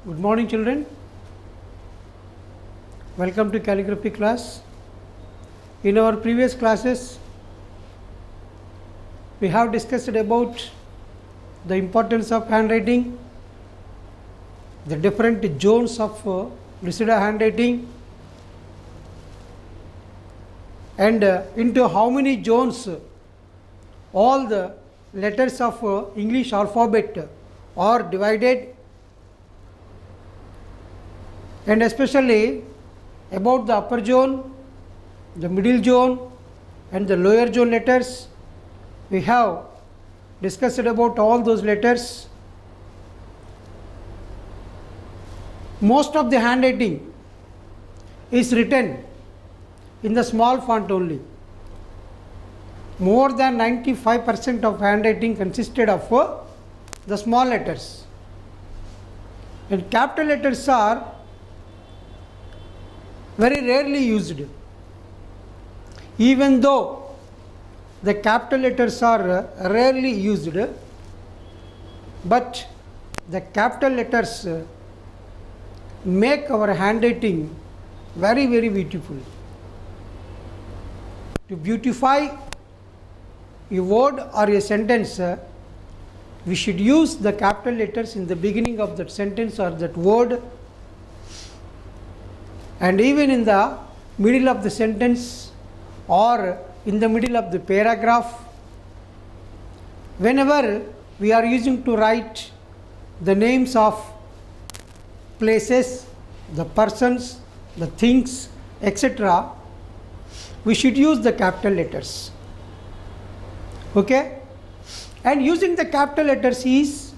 Good morning, children. Welcome to calligraphy class. In our previous classes, we have discussed about the importance of handwriting, the different zones of Lucida handwriting, and into how many zones all the letters of English alphabet are divided, and especially about the upper zone, the middle zone and the lower zone letters. We have discussed about all those letters. Most of the handwriting is written in the small font only. More than 95% of handwriting consisted of the small letters, and capital letters are very rarely used. Even though the capital letters are rarely used, but the capital letters make our handwriting very, very beautiful. To beautify a word or a sentence, we should use the capital letters in the beginning of that sentence or that word, and even in the middle of the sentence or in the middle of the paragraph. Whenever we are using to write the names of places, the persons, the things, etc., we should use the capital letters. Okay? And using the capital letters is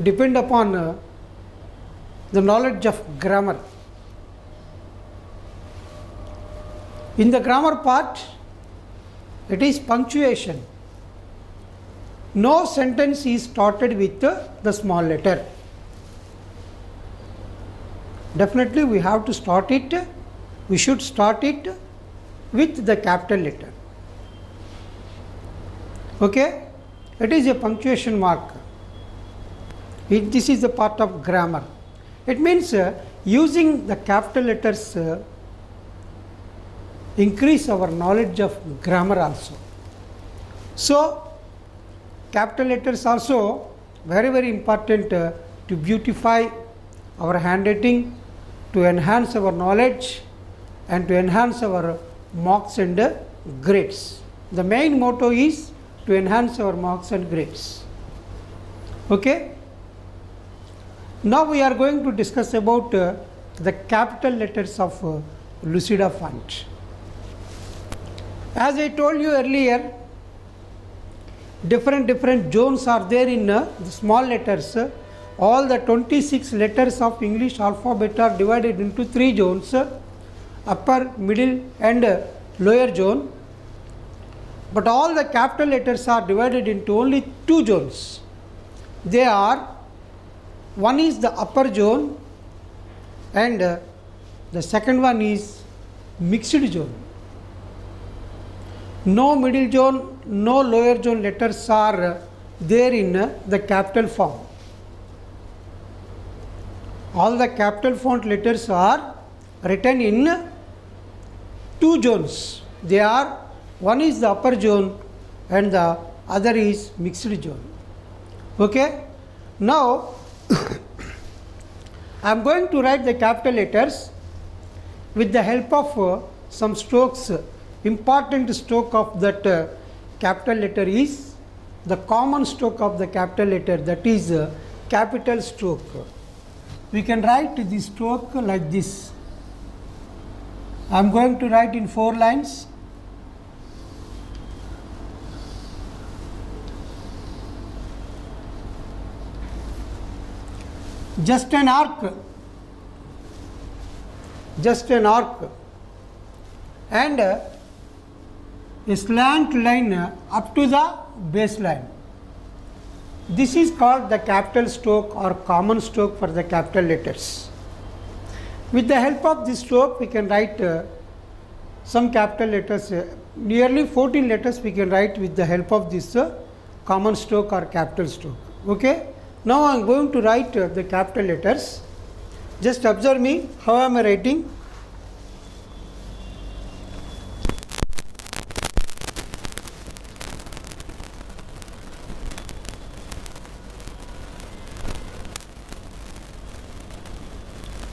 depend upon the knowledge of grammar. In the grammar part, it is punctuation. No sentence is started with the small letter. Definitely we have to start it, we should start it with the capital letter. Okay? It is a punctuation mark. This is the part of grammar. It means using the capital letters increase our knowledge of grammar also. So, capital letters also very, very important to beautify our handwriting, to enhance our knowledge and to enhance our marks and grades. The main motto is to enhance our marks and grades. Okay? Now we are going to discuss about the capital letters of Lucida font. As I told you earlier, different zones are there in the small letters. All the 26 letters of English alphabet are divided into 3 zones, upper, middle and lower zone. But all the capital letters are divided into only 2 zones. They are, one is the upper zone and the second one is mixed zone. No middle zone, no lower zone letters are there in the capital form. All the capital font letters are written in 2 zones. They are, one is the upper zone and the other is mixed zone. Okay? Now, I am going to write the capital letters with the help of some strokes. Important stroke of that capital letter is the common stroke of the capital letter, that is capital stroke. We can write this stroke like this. I am going to write in 4 lines. Just an arc, and a slant line up to the baseline. This is called the capital stroke or common stroke for the capital letters. With the help of this stroke, we can write some capital letters, nearly 14 letters we can write with the help of this common stroke or capital stroke. Okay? Now I am going to write the capital letters. Just observe me, how am I writing?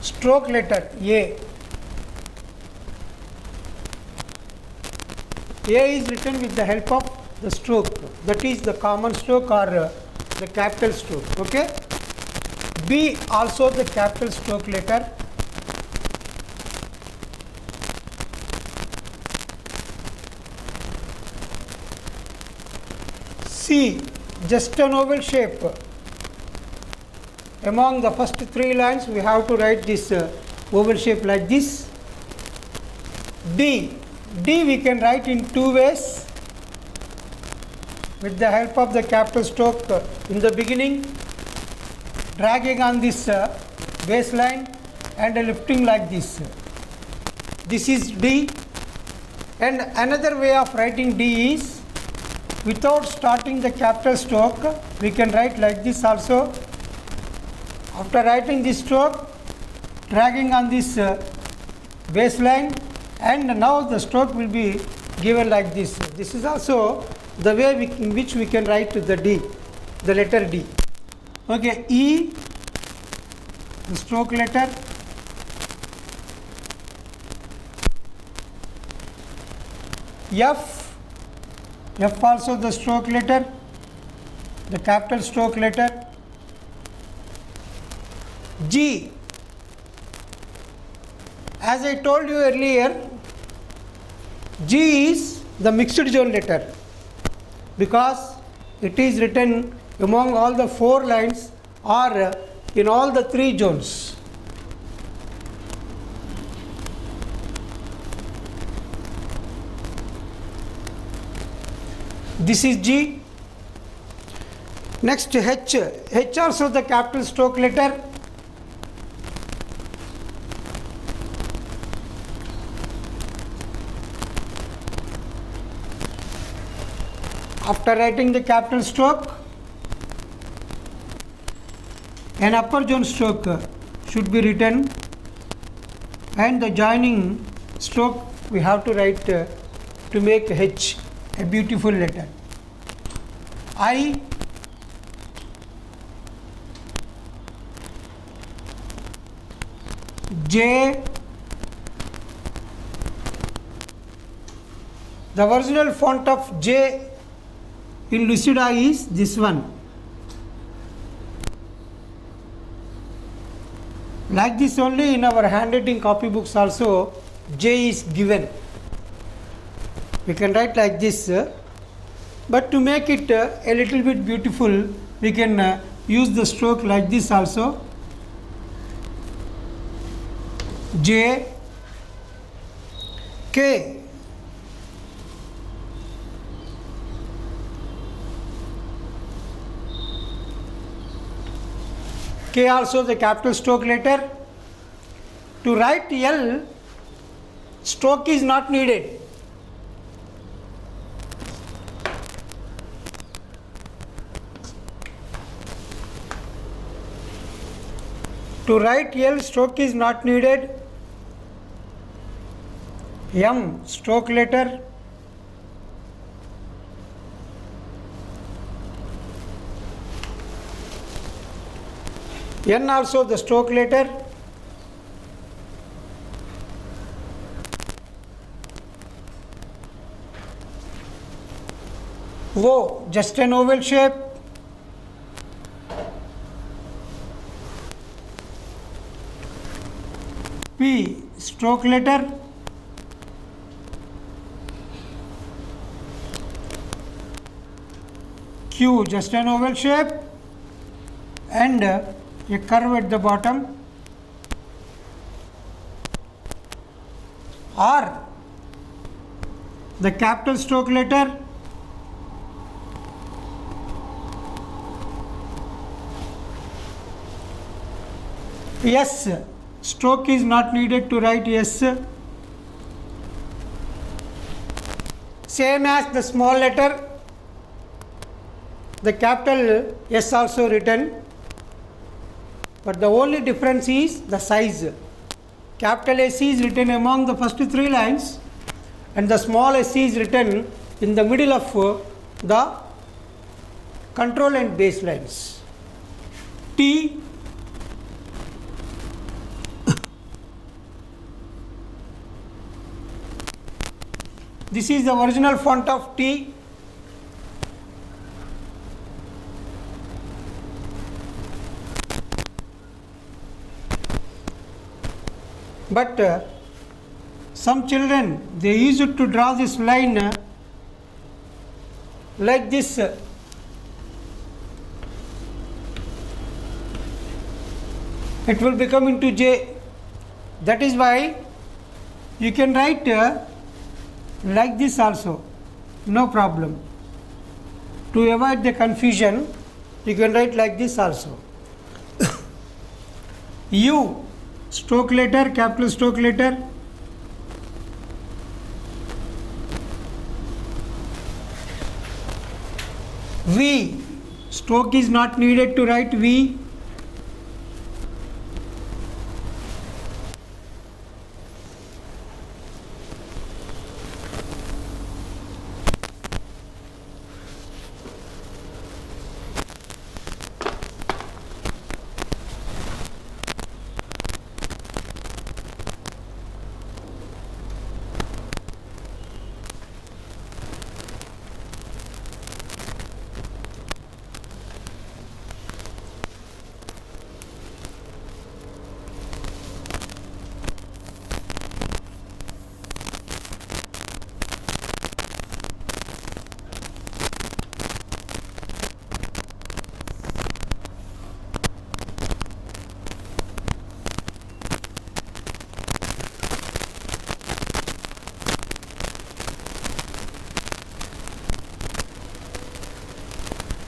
Stroke letter A. A is written with the help of the stroke, that is the common stroke or the capital stroke. Okay. B also the capital stroke letter. C just an oval shape. Among the first three lines we have to write this oval shape like this. D we can write in two ways with the help of the capital stroke in the beginning, dragging on this baseline and lifting like this. This is D. And another way of writing D is without starting the capital stroke, we can write like this also. After writing this stroke, dragging on this baseline, and now the stroke will be given like this. This is also the way in which we can write the D, the letter D. Okay, E, the stroke letter. F also the stroke letter, the capital stroke letter. G, as I told you earlier, G is the mixed zone letter because it is written among all the four lines or in all the three zones. This is G. Next H. H also the capital stroke letter. After writing the capital stroke, an upper zone stroke should be written, and the joining stroke we have to write to make H a beautiful letter. I, J, the original font of J in Lucida is this one. Like this only in our handwriting copybooks also J is given. We can write like this, but to make it a little bit beautiful, we can use the stroke like this also. J, K. K also the capital stroke letter. To write L, stroke is not needed. To write L, stroke is not needed. M, stroke letter. N also the stroke letter. O, just an oval shape. P, stroke letter. Q, just an oval shape, and a curve at the bottom. R, the capital stroke letter. S, stroke is not needed to write S. Same as the small letter, the capital S also written. but the only difference is the size. Capital AC is written among the first three lines and the small AC is written in the middle of the control and base lines. T this is the original font of T. But some children, they used to draw this line like this. It will become into J. That is why you can write like this also, no problem. To avoid the confusion, you can write like this also. U, stroke letter, capital stroke letter. V, stroke is not needed to write V.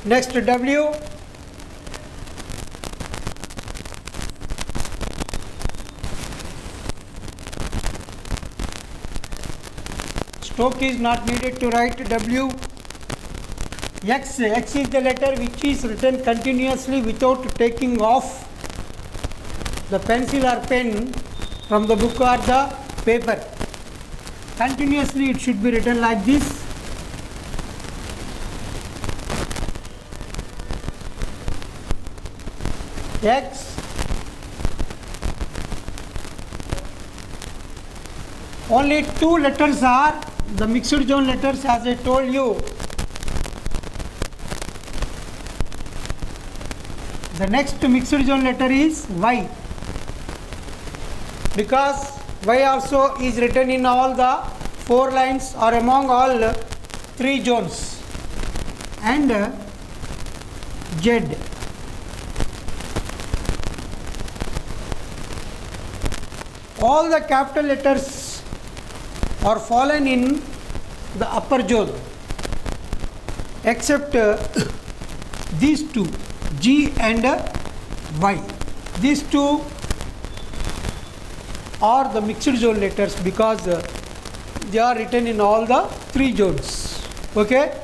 Next W, stroke is not needed to write W. X, X is the letter which is written continuously without taking off the pencil or pen from the book or the paper. Continuously it should be written like this. X, only two letters are the mixed zone letters, as I told you. The next mixed zone letter is Y, because Y also is written in all the four lines or among all three zones. And Z, all the capital letters are fallen in the upper zone except these two, G and Y. These two are the mixed zone letters because they are written in all the three zones. Okay,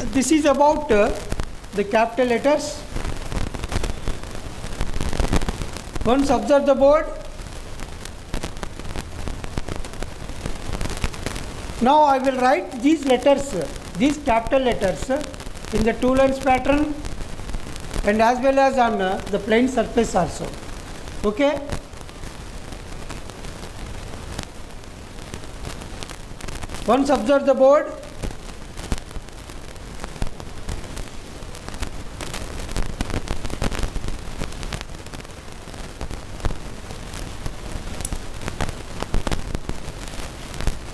this is about the capital letters. Once observe the board. Now I will write these letters, these capital letters in the two lines pattern and as well as on the plain surface also. Okay. Once observe the board.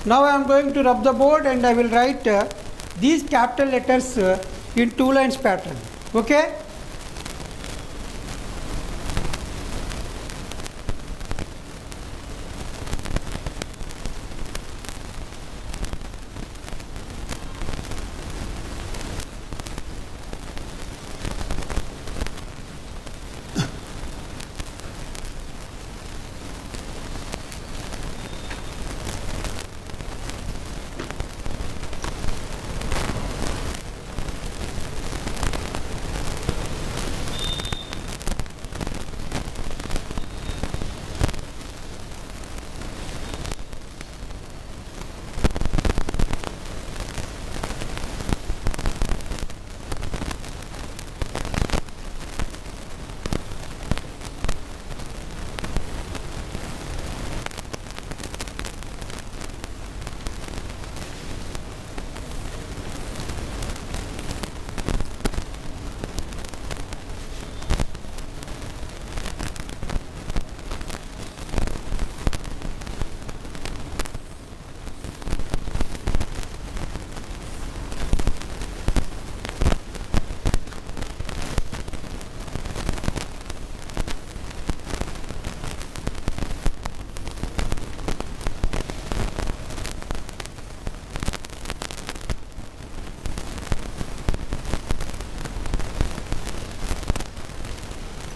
Now I am going to rub the board and I will write these capital letters in two lines pattern. Okay.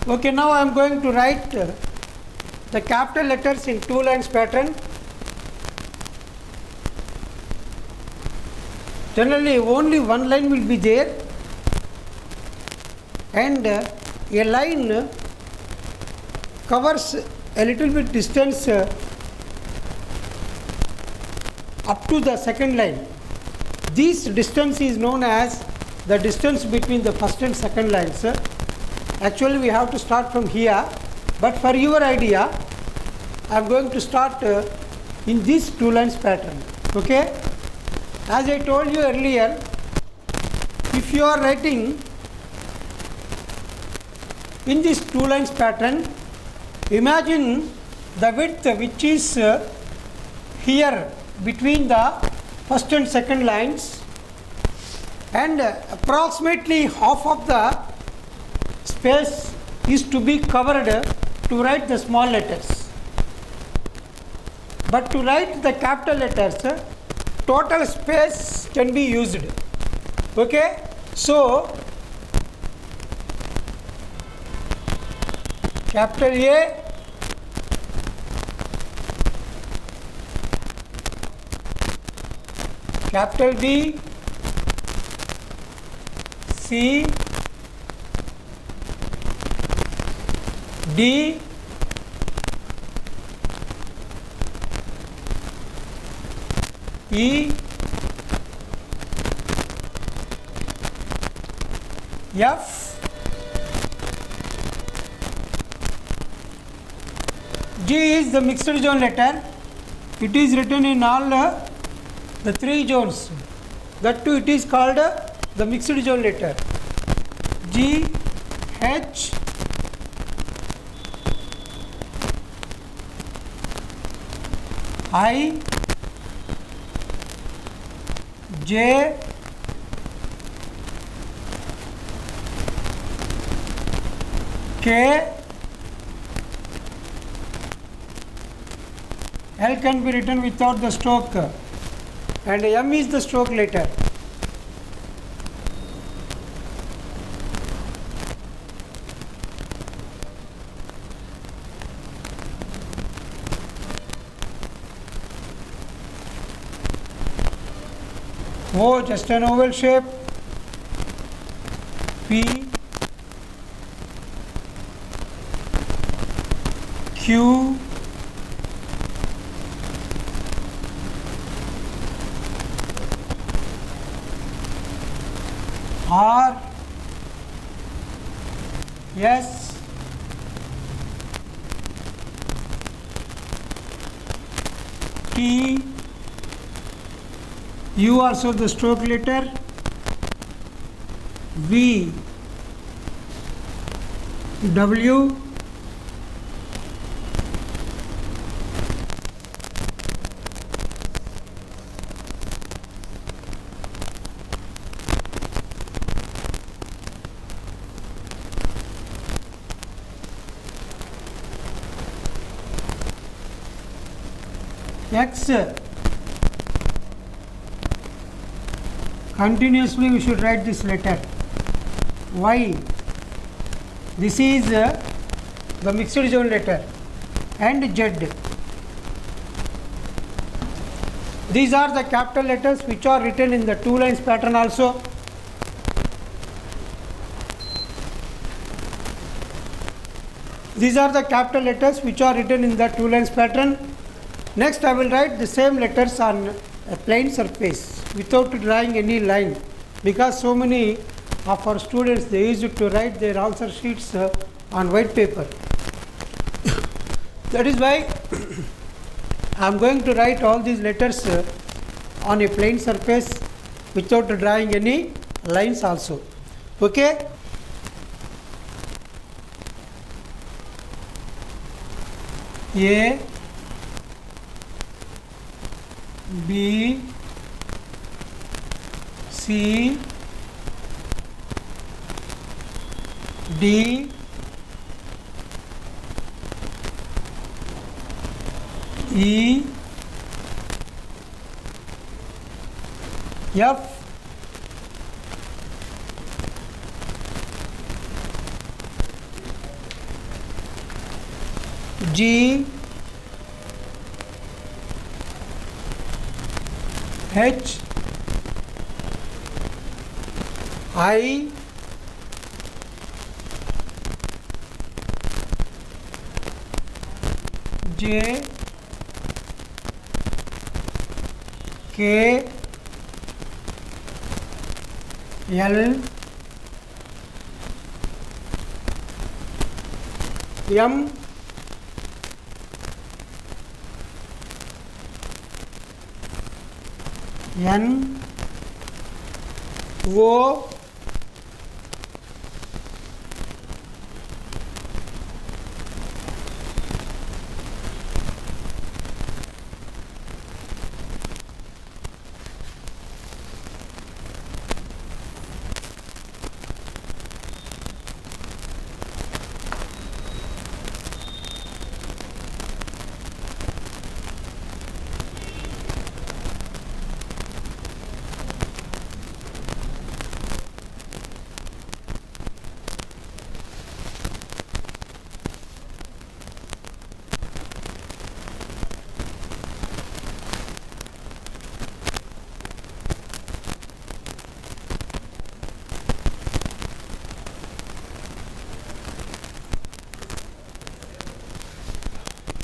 Okay, now I am going to write the capital letters in two lines pattern. Generally only one line will be there, and a line covers a little bit distance up to the second line. This distance is known as the distance between the first and second lines. Actually we have to start from here, but for your idea I am going to start in this two lines pattern. Okay, as I told you earlier, if you are writing in this two lines pattern, imagine the width which is here between the first and second lines, and approximately half of the space is to be covered to write the small letters. But to write the capital letters, total space can be used. Okay, so capital A, capital B, C, D, E, F, G is the mixed zone letter. It is written in all the three zones. That too it is called the mixed zone letter. G, H, I, J, K, L can be written without the stroke, and M is the stroke letter. O, just an oval shape. P, Q, R, S, T, U also the stroke letter, V, W, X. Continuously we should write this letter. Y, this is the mixed zone letter, and Z. These are the capital letters which are written in the two lines pattern also. These are the capital letters which are written in the two lines pattern. Next I will write the same letters on a plain surface without drawing any line, because so many of our students, they used to write their answer sheets on white paper. That is why I am going to write all these letters on a plain surface without drawing any lines also. Okay. A, B, C, D, E, F, G, H, I, J, K, L, M, N, O,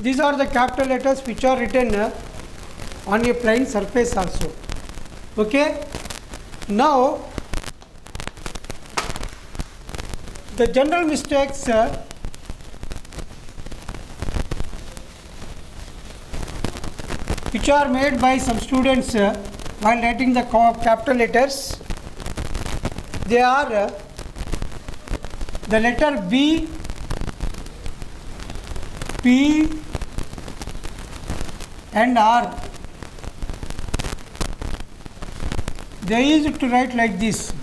these are the capital letters which are written on a plain surface also. Okay. Now, the general mistakes which are made by some students while writing the capital letters, they are the letter B, P and R. They used to write like this.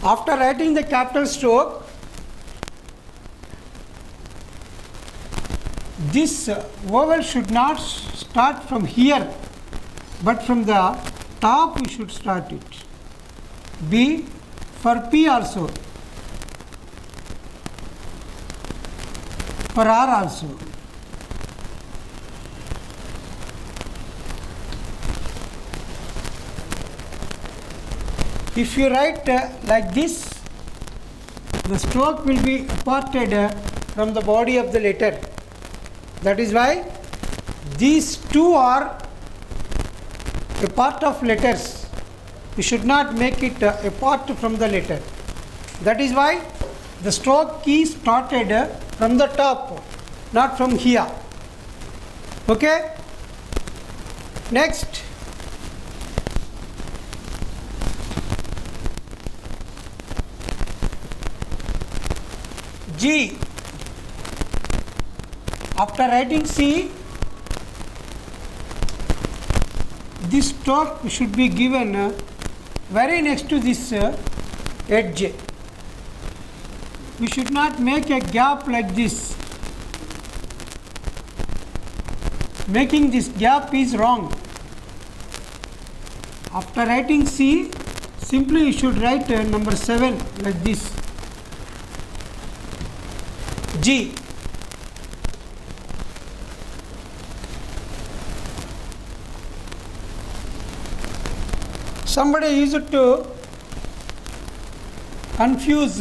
After writing the capital stroke, this vowel should not start from here, but from the top we should start it. B for P also, for R also. If you write like this, the stroke will be parted from the body of the letter. That is why these two are a part of letters. We should not make it apart from the letter. That is why the stroke is started from the top, not from here. Okay? Next. G. After writing C, this stroke should be given very next to this edge. We should not make a gap like this. Making this gap is wrong. After writing C, simply you should write number 7 like this. G. Somebody used to confuse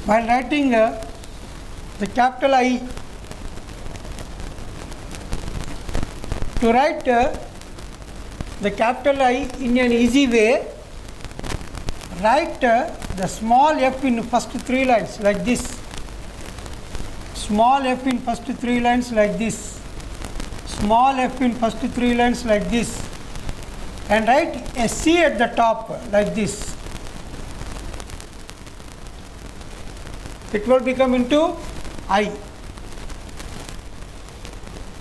while writing the capital I. To write the capital I in an easy way, write the small f in first 3 lines like this. Small f in first 3 lines like this. Small f in first 3 lines like this. And write a C at the top like this. It will become into I.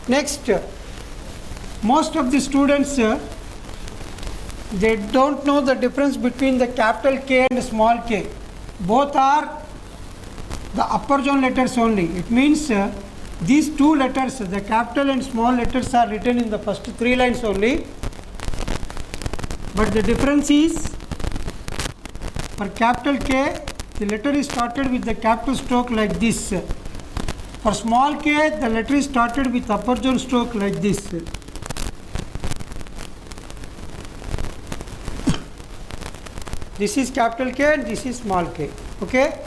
Next, most of the students they don't know the difference between the capital K and small k. Both are the upper zone letters only. It means these two letters, the capital and small letters, are written in the first 3 lines only. But the difference is, For capital K, the letter is started with the capital stroke like this. For small k, the letter is started with upper joint stroke like this. This is capital K and this is small k. Okay?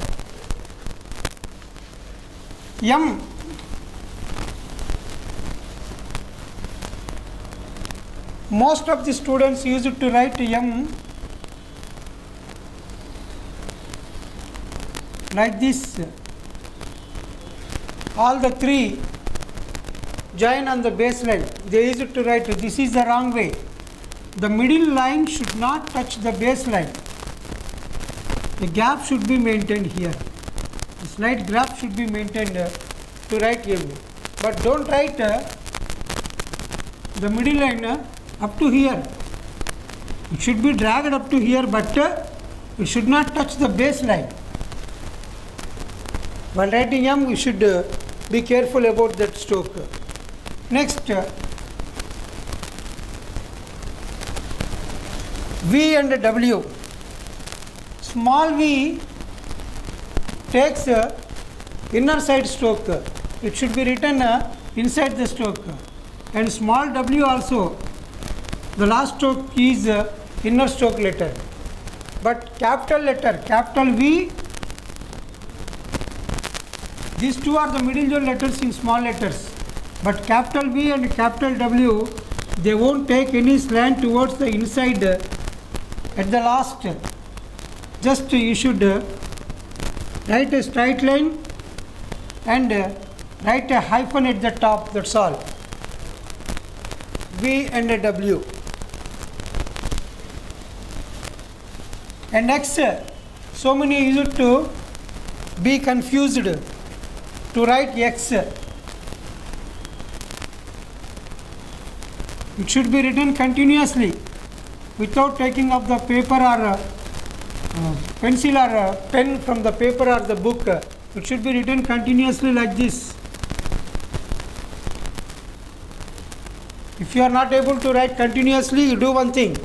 M. Most of the students use it to write M like this. All the three join on the baseline. They use it to write. This is the wrong way. The middle line should not touch the baseline. The gap should be maintained here. The slight gap should be maintained to write M. But don't write the middle line up to here. It should be dragged up to here, but it should not touch the baseline. While writing M, we should be careful about that stroke. Next, V and W. Small v takes inner side stroke. It should be written inside the stroke. And small w also, the last stroke is inner stroke letter. But capital letter, capital V, these two are the middle joint letters in small letters. But capital V and capital W, they won't take any slant towards the inside at the last. Just you should write a straight line and write a hyphen at the top, that's all. V and a W. And X, so many use it to be confused to write X. It should be written continuously without taking up the paper or pencil or pen from the paper or the book. It should be written continuously like this. If you are not able to write continuously, you do one thing.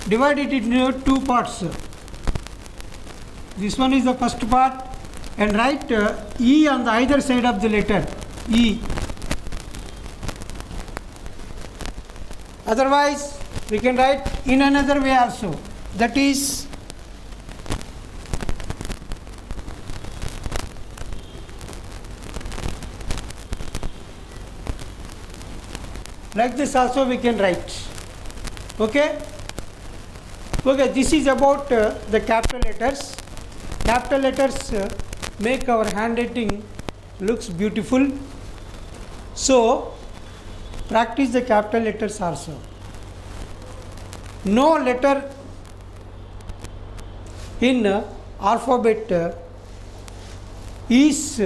Divide it into two parts. This one is the first part, and write E on the either side of the letter E. Otherwise, we can write in another way also. That is, like this also we can write. Okay? Okay, this is about the capital letters. Capital letters make our handwriting looks beautiful. So, practice the capital letters also. No letter in alphabet is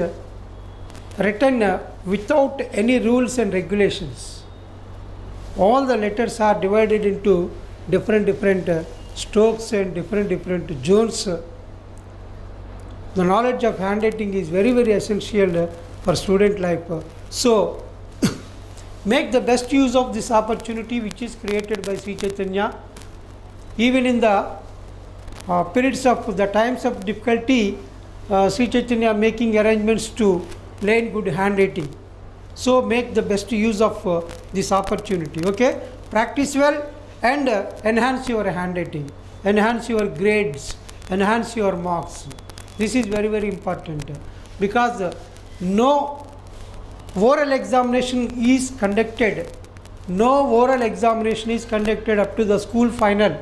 written without any rules and regulations. All the letters are divided into different strokes and different zones. The knowledge of handwriting is very essential for student life. So, make the best use of this opportunity which is created by Sri Chaitanya. Even in the periods of the times of difficulty, Sri Chaitanya making arrangements to learn good handwriting. So make the best use of this opportunity. Okay, practice well and enhance your handwriting, enhance your grades, enhance your marks. This is very important because no oral examination is conducted. No oral examination is conducted up to the school final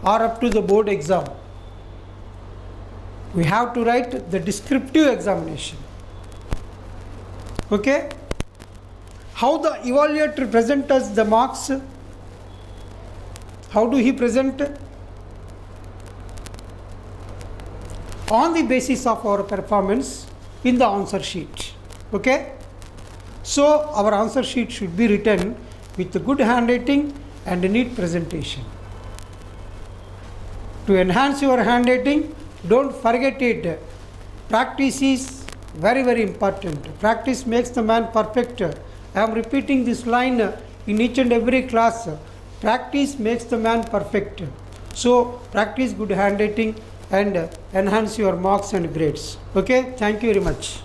or up to the board exam. We have to write the descriptive examination. Okay? How the evaluator presents us the marks? How do he present? On the basis of our performance in the answer sheet. Okay? So our answer sheet should be written with good handwriting and neat presentation. To enhance your handwriting, don't forget it. Practice is very important. Practice makes the man perfect. I am repeating this line in each and every class. Practice makes the man perfect. So practice good handwriting and enhance your marks and grades. Okay, thank you very much.